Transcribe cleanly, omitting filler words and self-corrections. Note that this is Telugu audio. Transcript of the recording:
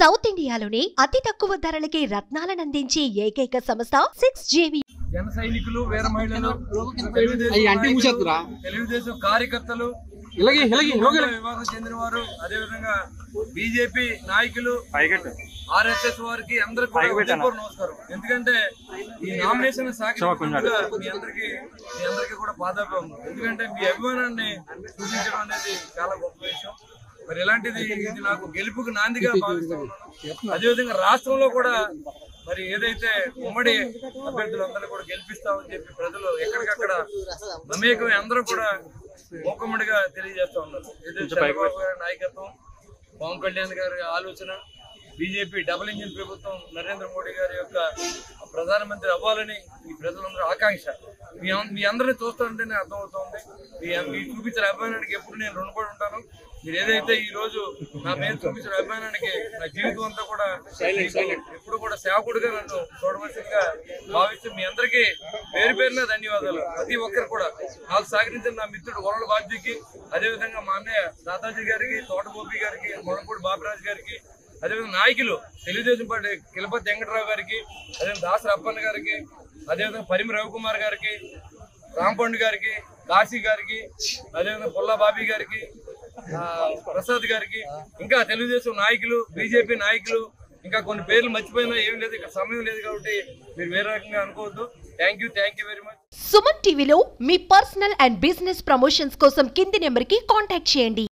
సౌత్ ఇండియాలోనే అతి తక్కువ ధరలకి రత్నాలను అందించే ఏకైక సంస్థ 6JV. జన సైనికులు, వీర మహిళలు, తెలుగుదేశం కార్యకర్తలు, వివాదం చెందిన వారు, అదేవిధంగా బీజేపీ నాయకులు, ఆర్ఎస్ఎస్ వారికి అందరికి కూడా నమస్కారం. ఎందుకంటే ఈ నామినేషన్ మీ అందరికీ కూడా పాదాపం. ఎందుకంటే మీ అభిమానాన్ని సూచించడం అనేది చాలా గొప్ప విషయం. మరి ఇలాంటిది ఇది నాకు గెలుపుకు నాందిగా భావిస్తున్నాను. అదేవిధంగా రాష్ట్రంలో కూడా మరి ఏదైతే ఉమ్మడి అభ్యర్థులందరూ కూడా గెలిపిస్తామని చెప్పి ప్రజలు ఎక్కడికక్కడ మమేకమై అందరూ కూడా మూకమ్మడిగా తెలియజేస్తా ఉన్నారు. ఏదైతే చంద్రబాబు గారి నాయకత్వం, పవన్ కళ్యాణ్ గారి ఆలోచన, బీజేపీ డబుల్ ఇంజిన్ ప్రభుత్వం, నరేంద్ర మోడీ గారి యొక్క ప్రధానమంత్రి అవ్వాలని ఈ ప్రజలందరూ ఆకాంక్ష. మీ అందరినీ చూస్తుంటేనే అర్థమవుతోంది. మీరు చూపించిన అభిమానానికి ఎప్పుడు నేను రుణపడి ఉంటాను. మీరు ఏదైతే ఈ రోజు నా మీద చూపించిన అభిమానానికి నా జీవితం అంతా కూడా ఎప్పుడు కూడా సేవకుడిగా నన్ను చూడవలసిందిగా భావిస్తూ మీ అందరికీ పేరు పేరున ధన్యవాదాలు. ప్రతి ఒక్కరు కూడా నాకు సహకరించిన నా మిత్రుడు వరల్డ్ బాధ్యకి, అదేవిధంగా మా అన్నయ్య దాదాజీ గారికి, తోటగోపి గారికి, మొడపూడి బాబురాజు గారికి, అదేవిధంగా నాయకులు తెలుగుదేశం పార్టీ కిలపతి వెంకటరావు గారికి, అదేవిధంగా దాసరి అప్పన్న గారికి, అదేవిధంగా పరిమి రవికుమార్ గారికి, రాంపండు గారికి, కాశీ గారికి, అదేవిధంగా పుల్లా బాబీ గారికి, ప్రసాద్ గారికి, ఇంకా తెలుగుదేశం నాయకులు, బీజేపీ నాయకులు, ఇంకా కొన్ని పేర్లు మర్చిపోయినా ఏం లేదు, ఇక్కడ సమయం లేదు కాబట్టి మీరు వేరే రకంగా అనుకోవద్దు. Thank you very much. Suman టీవీలో మీ పర్సనల్ అండ్ బిజినెస్ ప్రమోషన్స్ కోసం కింది నెంబర్కి కాంటాక్ట్ చేయండి.